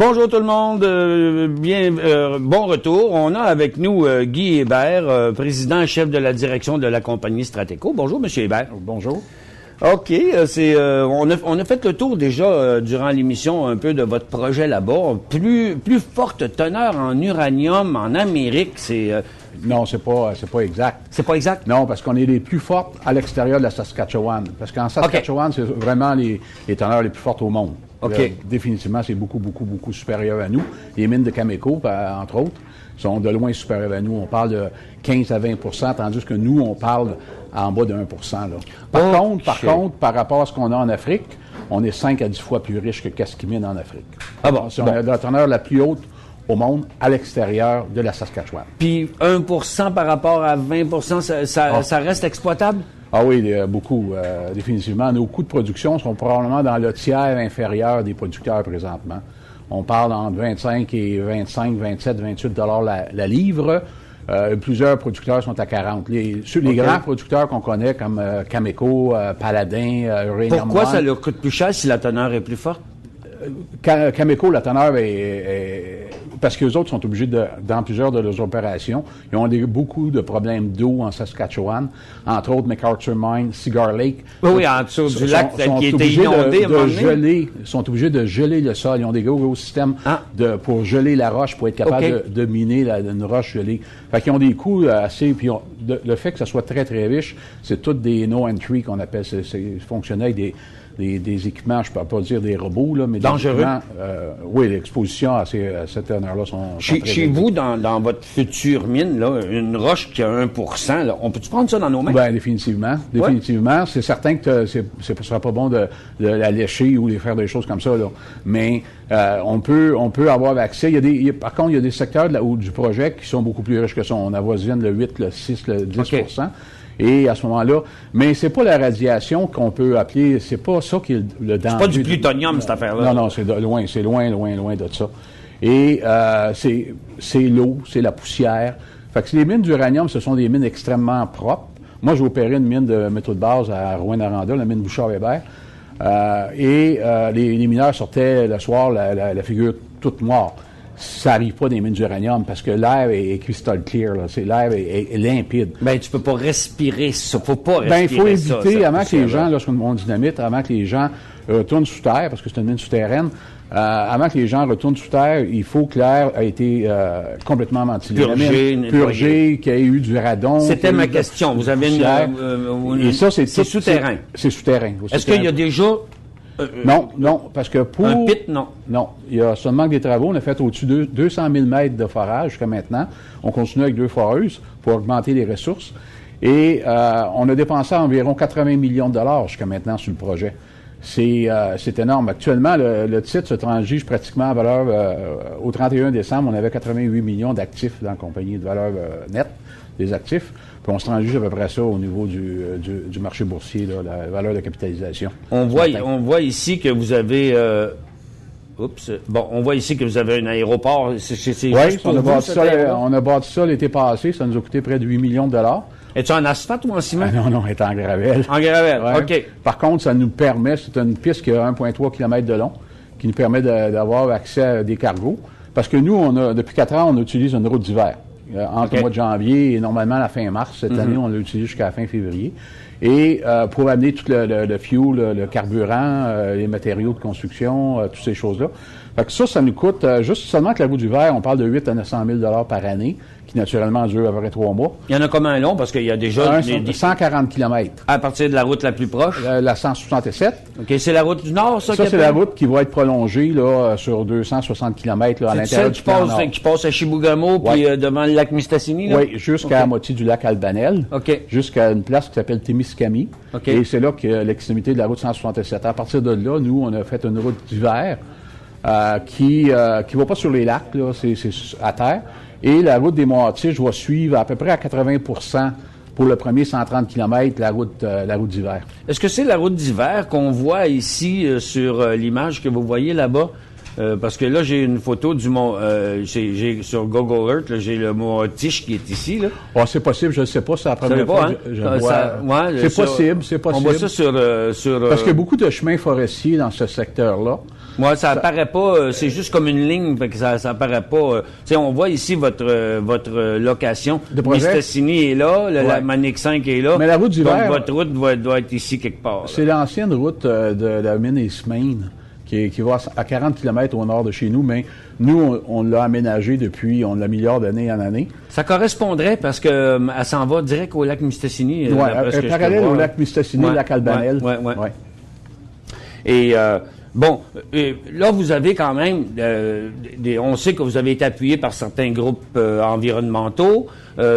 Bonjour tout le monde, bon retour. On a avec nous Guy Hébert, président et chef de la direction de la compagnie Strateco. Bonjour, Monsieur Hébert. Bonjour. OK, on a fait le tour déjà durant l'émission un peu de votre projet là-bas. Plus forte teneur en uranium en Amérique, Non, c'est pas exact. C'est pas exact? Non, parce qu'on est les plus fortes à l'extérieur de la Saskatchewan. Parce qu'en Saskatchewan, c'est vraiment les teneurs les plus fortes au monde. OK. Là, définitivement, c'est beaucoup supérieur à nous. Les mines de Cameco, entre autres, sont de loin supérieures à nous. On parle de 15 à 20 % tandis que nous, on parle en bas de 1 %. Là. Par contre, par rapport à ce qu'on a en Afrique, on est 5 à 10 fois plus riche que qu'est-ce qu'ils minent en Afrique. Ah bon? On a la teneur la plus haute au monde à l'extérieur de la Saskatchewan. Puis 1 % par rapport à 20 % ça reste exploitable? Ah oui, beaucoup, définitivement. Nos coûts de production sont probablement dans le tiers inférieur des producteurs présentement. On parle entre 25 et 25, 27, 28 $ la livre. Plusieurs producteurs sont à 40. Les grands producteurs qu'on connaît comme Cameco, Paladin, Uranium Pourquoi One, ça leur coûte plus cher si la teneur est plus forte? Cameco, la teneur est parce que les autres sont obligés dans plusieurs de leurs opérations, ils ont beaucoup de problèmes d'eau en Saskatchewan, entre autres McArthur Mine, Cigar Lake. Oui, en dessous du lac qui était inondé à un moment donné. Ils sont obligés de geler le sol. Ils ont des gros systèmes pour geler la roche, pour être capable de miner une roche gelée. Fait qu'ils ont des coûts assez... Puis le fait que ça soit très, très riche, c'est toutes des no-entry qu'on appelle. C'est fonctionnait avec des équipements, je ne peux pas dire des robots, là, mais dangereux. Des équipements, oui, l'exposition à cette teneur-là sont Chez vous, dans votre future mine, là, une roche qui a 1 %, là, on peut-tu prendre ça dans nos mains? Bien, définitivement. Ouais. C'est certain que ce ne sera pas bon de la lécher ou de faire des choses comme ça, là. Mais on peut avoir accès. Par contre, il y a des secteurs du projet qui sont beaucoup plus riches que ça. On avoisine le 8, le 6, le 10 %. Et à ce moment-là, mais c'est pas la radiation qu'on peut appeler, c'est pas ça qui est le danger. C'est pas du plutonium, cette affaire-là. Non, c'est loin de ça. Et c'est l'eau, c'est la poussière. Fait que les mines d'uranium, ce sont des mines extrêmement propres. Moi, j'ai opéré une mine de métaux de base à Rouyn-Noranda, la mine Bouchard-Hébert. Les mineurs sortaient le soir, la figure toute noire. Ça n'arrive pas des mines d'uranium parce que l'air est crystal clear, là. L'air est limpide. Ben, tu peux pas respirer ça. Faut pas respirer ça. Ben, il faut éviter, avant que les gens, lorsqu'on dynamite, avant que les gens retournent sous terre, parce que c'est une mine souterraine, avant que les gens retournent sous terre, il faut que l'air ait été complètement ventilé. Purgé, qu'il y ait eu du radon. C'était ma question. Vous avez et ça, c'est souterrain. C'est souterrain. Est-ce qu'il y a déjà... Non, parce que pour... Un pit, non. Non, il y a seulement des travaux. On a fait au-dessus de 200 000 mètres de forage jusqu'à maintenant. On continue avec 2 foreuses pour augmenter les ressources. Et on a dépensé environ 80 millions de $ jusqu'à maintenant sur le projet. C'est énorme. Actuellement, le titre se transige pratiquement à valeur... au 31 décembre, on avait 88 millions d'actifs dans la compagnie de valeur nette des actifs. Puis on se transige à peu près ça au niveau du marché boursier, là, la valeur de capitalisation. On voit ici que vous avez... on voit ici que vous avez un aéroport. Oui, on a bâti ça l'été passé. Ça nous a coûté près de 8 millions de $. Es-tu en asphalte ou en ciment? Non, elle est en gravel. En gravel, ouais. OK. Par contre, ça nous permet, c'est une piste qui a 1,3 km de long, qui nous permet d'avoir accès à des cargos. Parce que nous, depuis 4 ans, on utilise une route d'hiver. Entre le mois de janvier et normalement la fin mars. Cette année, on l'a utilisé jusqu'à la fin février. Et pour amener tout le fuel, le carburant, les matériaux de construction, toutes ces choses-là. Fait que ça nous coûte, juste seulement que la route d'hiver, on parle de 8 à 900 000 $ par année, qui naturellement dure à peu près 3 mois. Il y en a comme un long, parce qu'il y a déjà... 140 km. À partir de la route la plus proche? La 167. OK, c'est la route du Nord, ça? Ça, c'est la route qui va être prolongée là, sur 260 km là, à l'intérieur du plan Nord. Qui passe à Chibougamau, puis devant le lac Mistassini, là? Oui, jusqu'à la moitié du lac Albanel. OK. Jusqu'à une place qui s'appelle Témiscaming. OK. Et c'est là que l'extrémité de la route 167. À partir de là, nous, on a fait une route d'hiver qui va pas sur les lacs, là, c'est à terre. Et la route des Monts-Tiges va suivre à peu près à 80 % pour le premier 130 km, la route d'hiver. Est-ce que c'est la route d'hiver qu'on voit ici sur l'image que vous voyez là-bas? Parce que là, j'ai une photo du mont... j'ai sur Google Earth, là, j'ai le mont Tiche qui est ici. Là. Oh, c'est possible, je ne sais pas, c'est la première fois que je vois. C'est possible. On voit ça sur... Parce qu'il y a beaucoup de chemins forestiers dans ce secteur-là. Moi, ça apparaît pas, c'est juste comme une ligne, fait que ça apparaît pas. Tu sais, on voit ici votre location. Mistassini est là, la Manic 5 est là. Mais la route d'hiver... Donc, votre route doit être ici quelque part. C'est l'ancienne route de la Mine qui va à 40 km au nord de chez nous, mais nous, on l'a aménagé depuis, on l'améliore d'année en année. Ça correspondrait parce que elle s'en va direct au lac Mistassini. Oui, parallèle au lac Mistassini, lac Albanel. Oui. Et bon, là, vous avez quand même, on sait que vous avez été appuyé par certains groupes environnementaux,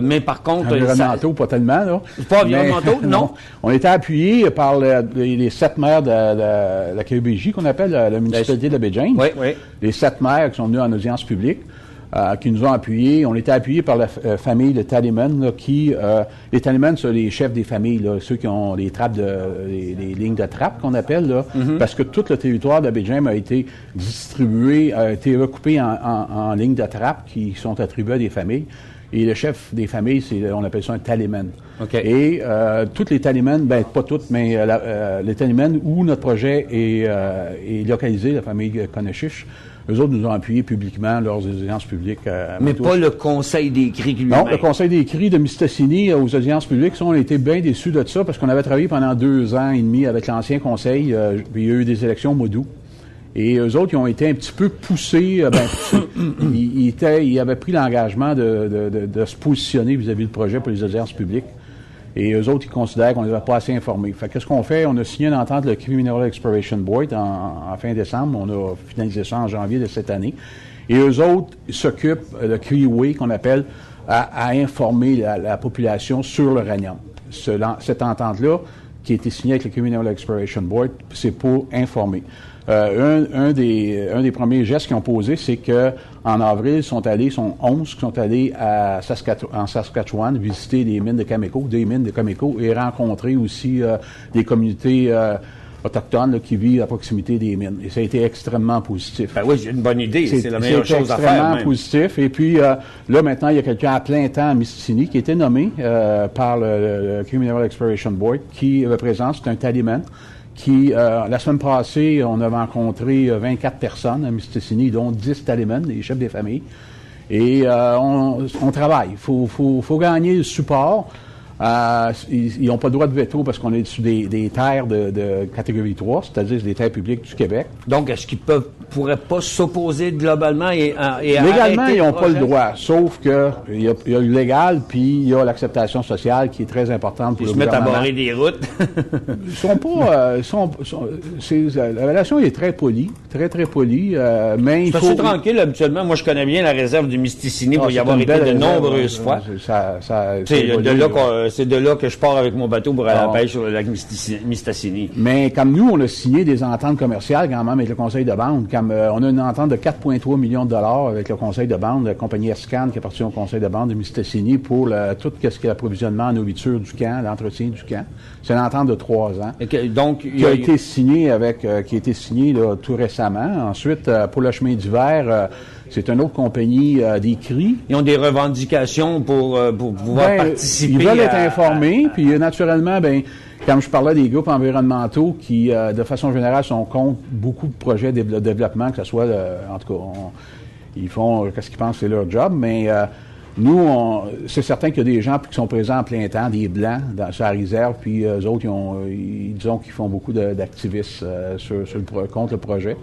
mais par contre... Environnementaux, pas tellement, là. Pas environnementaux, non. On était appuyé par les 7 maires de la KUBJ, qu'on appelle la municipalité de la Baie-James. Oui. Les 7 maires qui sont venus en audience publique. Qui nous ont appuyés. On était appuyés par la famille de Tallyman, là, les Tallyman, c'est les chefs des familles, là, ceux qui ont les trappes les lignes de trappe qu'on appelle, là, parce que tout le territoire de la Baie-James a été distribué, a été recoupé en lignes de trappe qui sont attribuées à des familles. Et le chef des familles, on appelle ça un Tallyman. Okay. Et toutes les Tallyman, pas toutes, mais les Tallyman où notre projet est localisé, la famille Conechiche, eux autres nous ont appuyés publiquement lors des audiences publiques. Mais pas le conseil des cris lui-même. Non, le conseil des cris de Mistassini aux audiences publiques, on a été bien déçus de ça parce qu'on avait travaillé pendant 2 ans et demi avec l'ancien conseil. Puis il y a eu des élections au mois d'août. Et eux autres, ils ont été un petit peu poussés. Ils avaient pris l'engagement de se positionner vis-à-vis du projet pour les audiences publiques. Et eux autres, ils considèrent qu'on ne les a pas assez informés. Fait qu'est-ce qu'on fait? On a signé une entente avec le Criminal Exploration Board en fin décembre. On a finalisé ça en janvier de cette année. Et eux autres s'occupent, le CRIWay, qu'on appelle, à informer la population sur l'uranium. Cette entente-là, qui a été signée avec le Criminal Exploration Board, c'est pour informer. Un des premiers gestes qu'ils ont posé, c'est que en avril, sont 11 qui sont allés en Saskatchewan visiter des mines de Cameco, et rencontrer aussi des communautés autochtones là, qui vivent à proximité des mines. Et ça a été extrêmement positif. Ben oui, j'ai une bonne idée. C'est la meilleure chose à faire. C'est extrêmement positif. Et puis là, maintenant, il y a quelqu'un à plein temps à Mistassini qui a été nommé par le Criminal Exploration Board qui représente, c'est un Tallyman, qui, la semaine passée, on a rencontré 24 personnes à Mistassini, dont 10 Tallyman, des chefs des familles. Et on travaille. Il faut gagner le support. Ils n'ont pas le droit de veto parce qu'on est sur des terres de catégorie 3, c'est-à-dire des terres publiques du Québec. Donc, est-ce qu'ils pourraient pas s'opposer globalement et légalement, ils n'ont pas le droit, sauf que il y a le légal, puis il y a l'acceptation sociale qui est très importante pour le gouvernement. Ils se mettent à barrer des routes. Ils sont pas... la relation est très polie, très, très polie, mais il faut... C'est tranquille, habituellement. Moi, je connais bien la réserve du Mistassini pour y avoir été de nombreuses fois. C'est de là que je pars avec mon bateau pour aller à la pêche sur le lac Mistassini. Mais comme nous, on a signé des ententes commerciales quand même avec le conseil de bande. Comme on a une entente de 4,3 millions de dollars avec le conseil de bande, la compagnie Escan qui appartient au conseil de bande de Mistassini pour tout ce qui est l'approvisionnement en nourriture du camp, l'entretien du camp. C'est une entente de 3 ans. Qui a été signée là, tout récemment. Ensuite, pour le chemin d'hiver, c'est une autre compagnie des CRI. Ils ont des revendications pour pouvoir participer. Ils veulent être informés, puis naturellement, comme je parlais des groupes environnementaux qui, de façon générale, sont contre beaucoup de projets de développement, que ce soit, en tout cas, ils font qu'est-ce qu'ils pensent, c'est leur job, mais nous, c'est certain qu'il y a des gens qui sont présents en plein temps, des Blancs, sur la réserve, puis eux autres, disons qu'ils font beaucoup d'activistes contre le projet.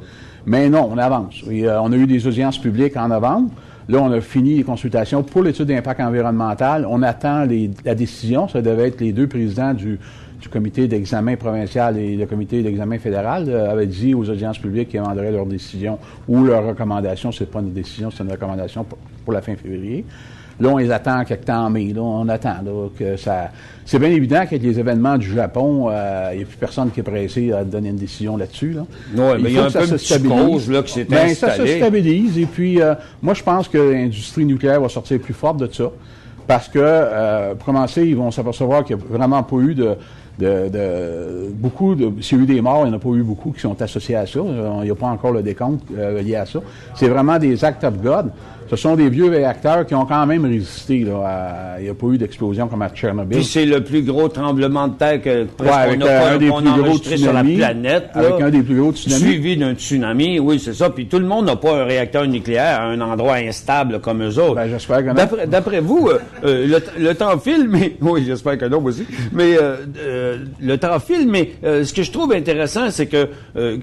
Mais non, on avance. Et, on a eu des audiences publiques en novembre. Là, on a fini les consultations pour l'étude d'impact environnemental. On attend la décision. Ça devait être les 2 présidents du comité d'examen provincial et le comité d'examen fédéral avaient dit aux audiences publiques qu'ils rendraient leur décision ou leur recommandation. C'est pas une décision, c'est une recommandation pour la fin février. Là, on les attend quelque temps en mai. Là, on attend que ça... C'est bien évident qu'avec les événements du Japon, il n'y a plus personne qui est pressé à donner une décision là-dessus. Là. Oui, mais il y a un peu de psychose là, qui s'est installée. Ça se stabilise. Et puis, moi, je pense que l'industrie nucléaire va sortir plus forte de ça. Parce que, pour commencer, ils vont s'apercevoir qu'il n'y a vraiment pas eu S'il y a eu des morts, il n'y en a pas eu beaucoup qui sont associés à ça. Il n'y a pas encore le décompte lié à ça. C'est vraiment des actes of God. Ce sont des vieux réacteurs qui ont quand même résisté. Là, il n'y a pas eu d'explosion comme à Tchernobyl. Puis c'est le plus gros tremblement de terre que presque qu'on a enregistré sur la planète. Là, avec un des plus gros tsunamis. Suivi d'un tsunami, oui, c'est ça. Puis tout le monde n'a pas un réacteur nucléaire à un endroit instable comme eux autres. Ben, j'espère que non. D'après vous, le temps file, mais... Oui, j'espère que non aussi. Mais le temps file, mais ce que je trouve intéressant, c'est que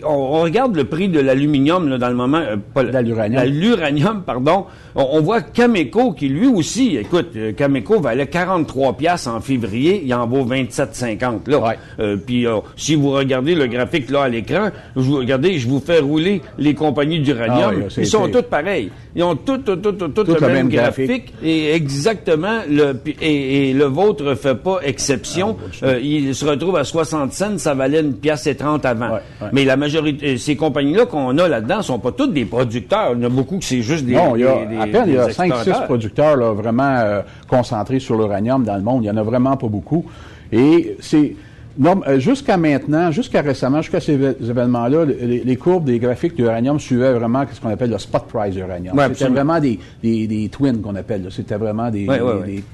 on regarde le prix de l'aluminium dans le moment... l'uranium, pardon. On voit Cameco qui, lui aussi, écoute, Cameco valait 43 piastres en février, il en vaut 27,50 là. Ouais. Puis si vous regardez le graphique là à l'écran, je vous fais rouler les compagnies d'uranium. Ils sont tous pareils. Ils ont tous le même graphique. Et exactement, le vôtre fait pas exception. Il se retrouve à 60 cents, ça valait 1 piastre et 30 avant. Ouais. Mais la majorité, ces compagnies-là qu'on a là-dedans sont pas toutes des producteurs. Il y en a beaucoup que c'est juste des... Non, il y a 5-6 producteurs là, vraiment concentrés sur l'uranium dans le monde. Il y en a vraiment pas beaucoup. Et c'est... jusqu'à maintenant, jusqu'à récemment, jusqu'à ces événements-là, les courbes des graphiques d'uranium suivaient vraiment ce qu'on appelle le spot price uranium. Ouais, c'était vraiment des twins qu'on appelle. Là. C'était vraiment des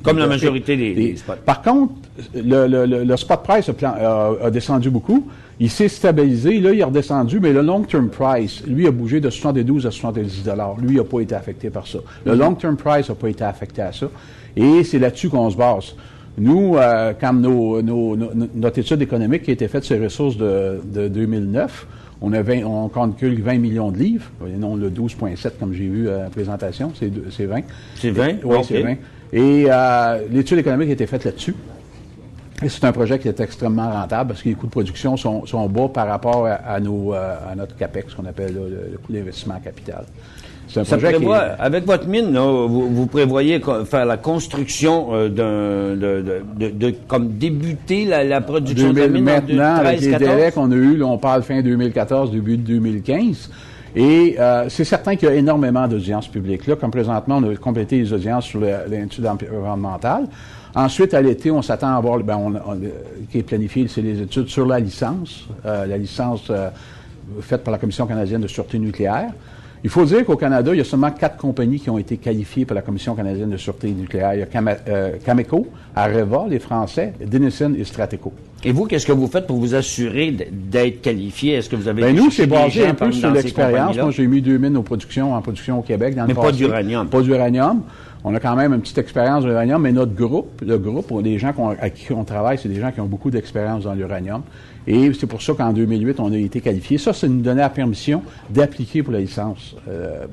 comme la majorité des spots. Par contre, le spot price a descendu beaucoup. Il s'est stabilisé. Là, il est redescendu, mais le long-term price, lui, a bougé de 72 à 70 $. Lui, il n'a pas été affecté par ça. Le long-term price n'a pas été affecté à ça. Et c'est là-dessus qu'on se base. Nous, quand notre étude économique qui a été faite sur les ressources de 2009, on calcule 20 millions de livres, et non le 12,7 comme j'ai vu à la présentation, c'est 20. C'est 20? Oui, c'est 20. Et l'étude économique a été faite là-dessus. Et c'est un projet qui est extrêmement rentable parce que les coûts de production sont bas par rapport à notre CAPEX, qu'on appelle le coût d'investissement capital. C'est un projet avec votre mine, là, vous prévoyez faire la construction comme débuter la production de la mine maintenant, avec les délais qu'on a eus, là, on parle fin 2014, début de 2015. Et c'est certain qu'il y a énormément d'audiences publiques. Là, comme présentement, on a complété les audiences sur l'étude environnementale. Ensuite, à l'été, on s'attend à avoir, qui est planifié, c'est les études sur la licence faite par la Commission canadienne de sûreté nucléaire. Il faut dire qu'au Canada, il y a seulement 4 compagnies qui ont été qualifiées par la Commission canadienne de sûreté nucléaire. Il y a Cameco, Areva, les Français, Denison et Strateco. Et vous, qu'est-ce que vous faites pour vous assurer d'être qualifié? Est-ce que vous avez... nous, c'est basé un peu sur l'expérience. Moi, j'ai mis 2 mines en production au Québec. Mais pas d'uranium. Pas d'uranium. On a quand même une petite expérience de l'uranium, mais le groupe, les gens à qui on travaille, c'est des gens qui ont beaucoup d'expérience dans l'uranium. Et c'est pour ça qu'en 2008, on a été qualifié. Ça nous donnait la permission d'appliquer pour la licence,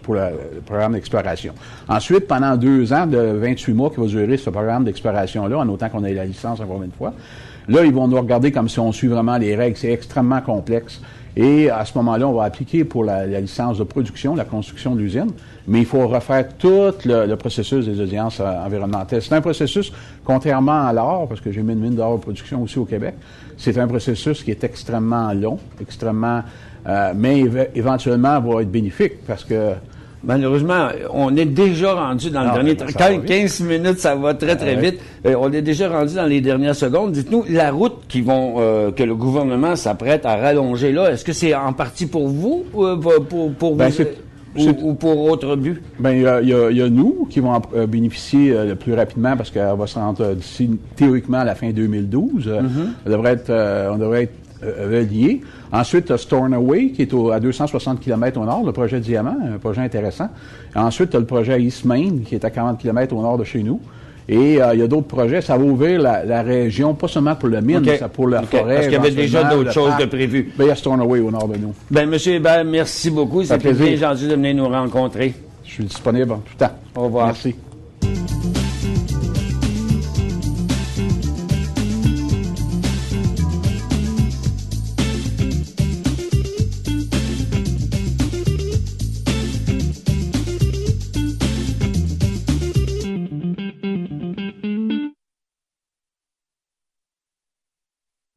pour le programme d'exploration. Ensuite, pendant 2 ans, de 28 mois qui va durer ce programme d'exploration-là, en autant qu'on ait la licence encore une fois, là, ils vont nous regarder comme si on suit vraiment les règles. C'est extrêmement complexe. Et à ce moment-là, on va appliquer pour la licence de production, la construction de l'usine, mais il faut refaire tout le processus des audiences environnementales. C'est un processus, contrairement à l'or, parce que j'ai mis une mine d'or de production aussi au Québec, c'est un processus qui est extrêmement long, mais éventuellement va être bénéfique, parce que... Malheureusement, on est déjà rendu dans le dernier... 15 minutes, ça va très, très vite. On est déjà rendu dans les dernières secondes. Dites-nous, la route que le gouvernement s'apprête à rallonger là, est-ce que c'est en partie pour vous ou pour autre but? Il y a nous qui vont bénéficier le plus rapidement parce qu'elle va se rendre d'ici, théoriquement, à la fin 2012. On devrait être relié. Ensuite, tu as Stornoway, qui est à 260 km au nord, le projet Diamant, un projet intéressant. Ensuite, tu as le projet East Main, qui est à 40 km au nord de chez nous. Et il y a d'autres projets. Ça va ouvrir la région, pas seulement pour le mine, mais pour la forêt. Parce qu'il y avait déjà d'autres choses de prévues. Il y a Stornoway au nord de nous. Monsieur Hébert, merci beaucoup. C'était bien gentil de venir nous rencontrer. Je suis disponible en tout temps. Au revoir. Merci.